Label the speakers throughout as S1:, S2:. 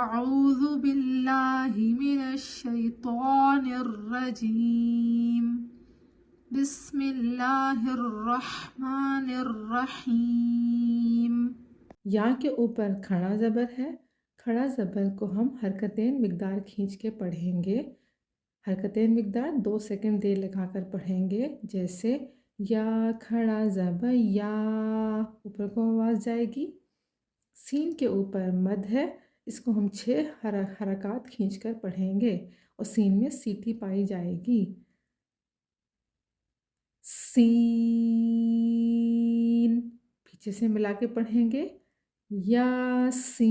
S1: أعوذ بالله من الشيطان الرجيم بسم الله الرحمن الرحیم۔
S2: یا کے اوپر کھڑا زبر ہے۔ کھڑا زبر کو ہم حرکتین مقدار کھینچ کے پڑھیں گے۔ حرکتین مقدار 2 سیکنڈ دیر لگا کر پڑھیں گے، جیسے یا کھڑا زبر یا، اوپر کو آواز جائے گی۔ سین کے اوپر مد ہے، اس کو ہم 6 حرکات کھینچ کر پڑھیں گے اور سین میں سیٹی پائی جائے گی۔ سین، پیچھے سے ملا کے پڑھیں گے، یاسین۔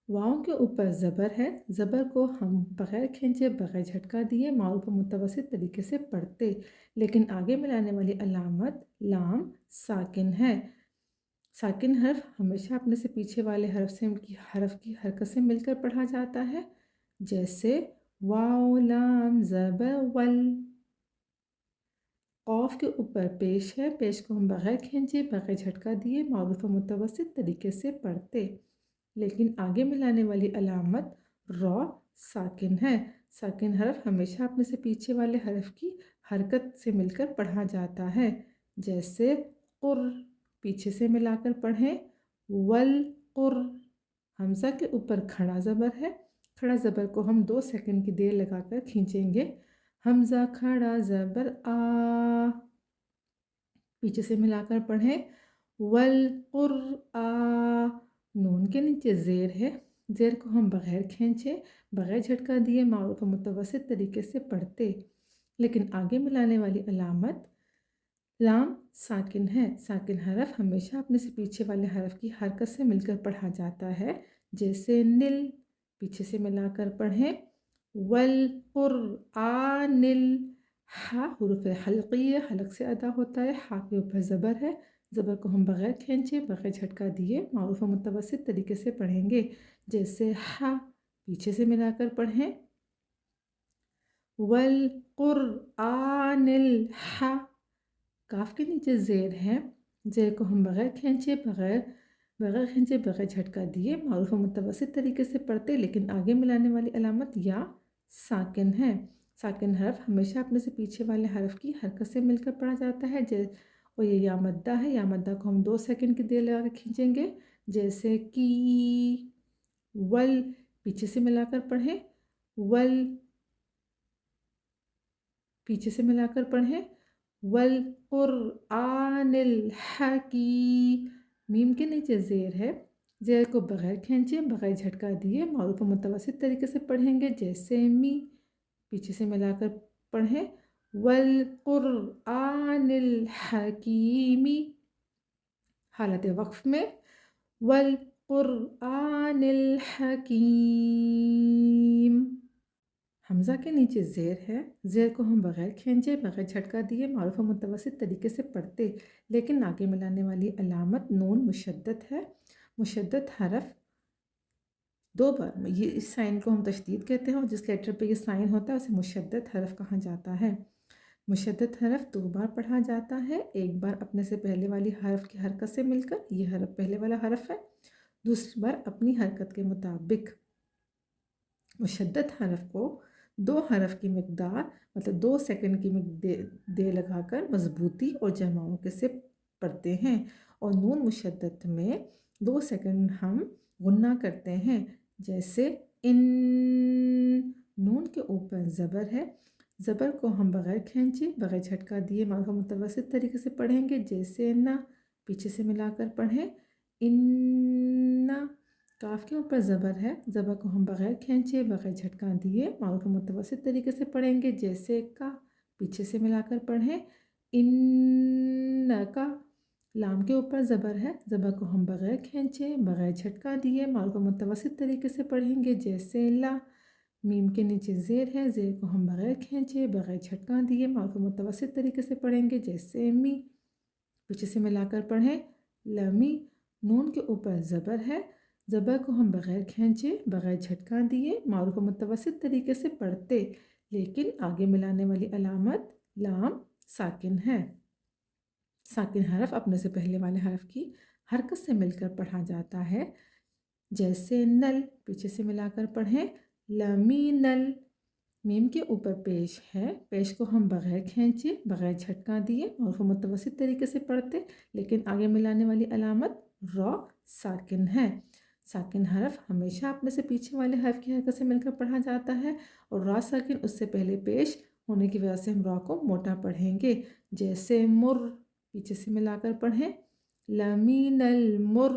S2: واؤں کے اوپر زبر ہے، زبر کو ہم بغیر کھینچے بغیر جھٹکا دیے معروف و متوسط طریقے سے پڑھتے، لیکن آگے ملانے والی علامت لام ساکن ہے۔ ساکن حرف ہمیشہ اپنے سے پیچھے والے حرف کی حرکت سے مل کر پڑھا جاتا ہے، جیسے واو لام زبر ول۔ قوف کے اوپر پیش ہے، پیش کو ہم بغیر کھینچے بغیر جھٹکا دیے معروف و متوسط طریقے سے پڑھتے، لیکن آگے ملانے والی علامت را ساکن ہے۔ ساکن حرف ہمیشہ اپنے سے پیچھے والے حرف کی حرکت سے مل کر پڑھا جاتا ہے، جیسے قر، پیچھے سے ملا کر پڑھیں والقر۔ حمزہ کے اوپر کھڑا زبر ہے، کھڑا زبر کو ہم 2 سیکنڈ کی دیر لگا کر کھینچیں گے۔ حمزہ کھڑا زبر آ، پیچھے سے ملا کر پڑھیں والقرآن۔ نون کے نیچے زیر ہے، زیر کو ہم بغیر کھینچے بغیر جھٹکا دیے معروف و متوسط طریقے سے پڑھتے، لیکن آگے ملانے والی علامت لام ساکن ہے۔ ساکن حرف ہمیشہ اپنے سے پیچھے والے حرف کی حرکت سے مل کر پڑھا جاتا ہے، جیسے نل، پیچھے سے ملا کر پڑھیں والقرآن ہا حروف حلقیہ، حلق سے ادا ہوتا ہے، ہا کے اوپر زبر ہے، زبر کو ہم بغیر کھینچے بغیر جھٹکا دیے معروف و متوسط طریقے سے پڑھیں گے، جیسے ہا، پیچھے سے ملا کر پڑھیں والقرآن الحا۔ کاف کے نیچے زیر ہے، زیر کو ہم بغیر کھینچے بغیر جھٹکا دیے معروف و متوسط طریقے سے پڑھتے، لیکن آگے ملانے والی علامت یا ساکن ہے۔ ساکن حرف ہمیشہ اپنے سے پیچھے والے حرف کی حرکت سے مل کر پڑھا جاتا ہے، اور یہ یا مدہ ہے، یا مدہ کو ہم 2 سیکنڈ کی دیر لگا کر کھینچیں گے، جیسے کی ول، پیچھے سے ملا کر پڑھیں ول، پیچھے سے ملا کر پڑھیں والقرآن الحکیم۔ میم کے نیچے زیر ہے، زیر کو بغیر کھینچے بغیر جھٹکا دیے معروف و متوسط طریقے سے پڑھیں گے، جیسے می، پیچھے سے ملا کر پڑھیں والقرآن الحکیم۔ حالت وقف میں والقرآن الحکیم۔ حمزہ کے نیچے زیر ہے، زیر کو ہم بغیر کھینچے بغیر جھٹکا دیے معروف و متوسط طریقے سے پڑھتے، لیکن آگے ملانے والی علامت نون مشدد ہے۔ مشدد حرف 2 بار، یہ اس سائن کو ہم تشدید کہتے ہیں، اور جس لیٹر پہ یہ سائن ہوتا ہے اسے مشدد حرف کہا جاتا ہے۔ مشدد حرف 2 بار پڑھا جاتا ہے، ایک بار اپنے سے پہلے والی حرف کی حرکت سے مل کر، یہ حرف پہلے والا حرف ہے، دوسری بار اپنی حرکت کے مطابق۔ مشدد حرف کو 2 حرف کی مقدار، مطلب 2 سیکنڈ کی دیر لگا کر مضبوطی اور جماؤں کے سے پڑھتے ہیں، اور نون مشدد میں 2 سیکنڈ ہم غنہ کرتے ہیں، جیسے ان۔ نون کے اوپر زبر ہے، زبر کو ہم بغیر کھینچے بغیر جھٹکا دیے معروف و متوسط طریقے سے پڑھیں گے، جیسے نا، پیچھے سے ملا کر پڑھیں ان۔ کاف کے اوپر زبر ہے، زبر کو ہم بغیر کھینچے بغیر جھٹکا دیے معروف و متوسط طریقے سے پڑھیں گے، جیسے کا، پیچھے سے ملا کر پڑھیں انکا۔ لام کے اوپر زبر ہے، زبر کو ہم بغیر کھینچے بغیر جھٹکا دیے معروف و متوسط طریقے سے پڑھیں گے، جیسے لا۔ میم کے نیچے زیر ہے، زیر کو ہم بغیر کھینچے بغیر جھٹکا دیے معروف و متوسط طریقے سے پڑھیں گے، جیسے می، پیچھے سے ملا کر پڑھیں لمی۔ نون کے اوپر زبر ہے، زبر کو ہم بغیر کھینچے بغیر جھٹکا دیے معروف و متوسط طریقے سے پڑھتے، لیکن آگے ملانے والی علامت لام ساکن ہے۔ ساکن حرف اپنے سے پہلے والے حرف کی حرکت سے مل کر پڑھا جاتا ہے، جیسے نل پیچھے سے ملا کر پڑھیں لمینل، میم کے اوپر پیش ہے، پیش کو ہم بغیر کھینچے بغیر جھٹکا دیے اور وہ متوسط طریقے سے پڑھتے، لیکن آگے ملانے والی علامت را ساکن ہے۔ ساکن حرف ہمیشہ اپنے سے پیچھے والے حرف کی حرکت سے مل کر پڑھا جاتا ہے، اور را ساکن اس سے پہلے پیش ہونے کی وجہ سے ہم را کو موٹا پڑھیں گے، جیسے مر پیچھے سے ملا کر پڑھیں لمین المر،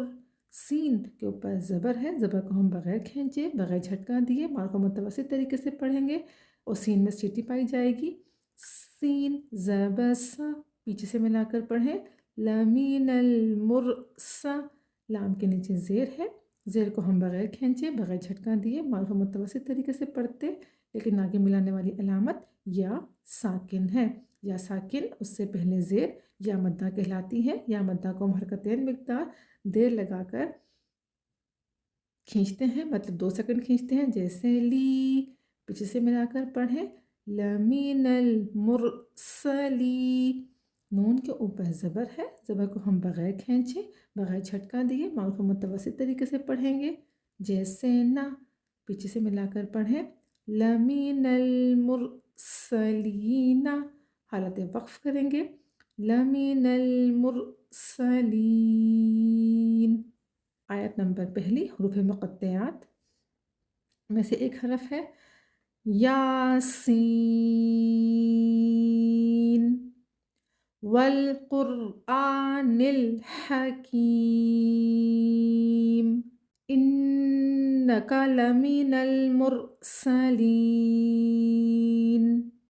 S2: سین کے اوپر زبر ہے، زبر کو ہم بغیر کھینچے بغیر جھٹکا دیے مار کو متوسط طریقے سے پڑھیں گے اور سین میں سیٹی پائی جائے گی، سین زبر سا پیچھے سے ملا کر پڑھیں لمین المرسا، لام کے نیچے زیر ہے، زیر کو ہم بغیر کھینچے بغیر جھٹکا دیے مار کو متوسط طریقے سے پڑھتے، لیکن آگے ملانے والی علامت یا ساکن ہے، یا ساکن اس سے پہلے زیر یا مدہ کہلاتی ہے، یا مدہ کو ہم حرکتین مقدار دیر لگا کر کھینچتے ہیں، مطلب 2 سیکنڈ کھینچتے ہیں، جیسے لی پیچھے سے ملا کر پڑھیں لمین المرسلی، نون کے اوپر زبر ہے، زبر کو ہم بغیر کھینچے بغیر جھٹکا دیے ماؤ کو متوسط طریقے سے پڑھیں گے، جیسے نا پیچھے سے ملا کر پڑھیں لمین المرسلین، حالت وقف کریں گے لمین المرسلین۔ آیت نمبر پہلی، حروف مقطعات میں سے ایک حرف ہے یاسین، والقرآن الحکیم، انک لمن المرسلین۔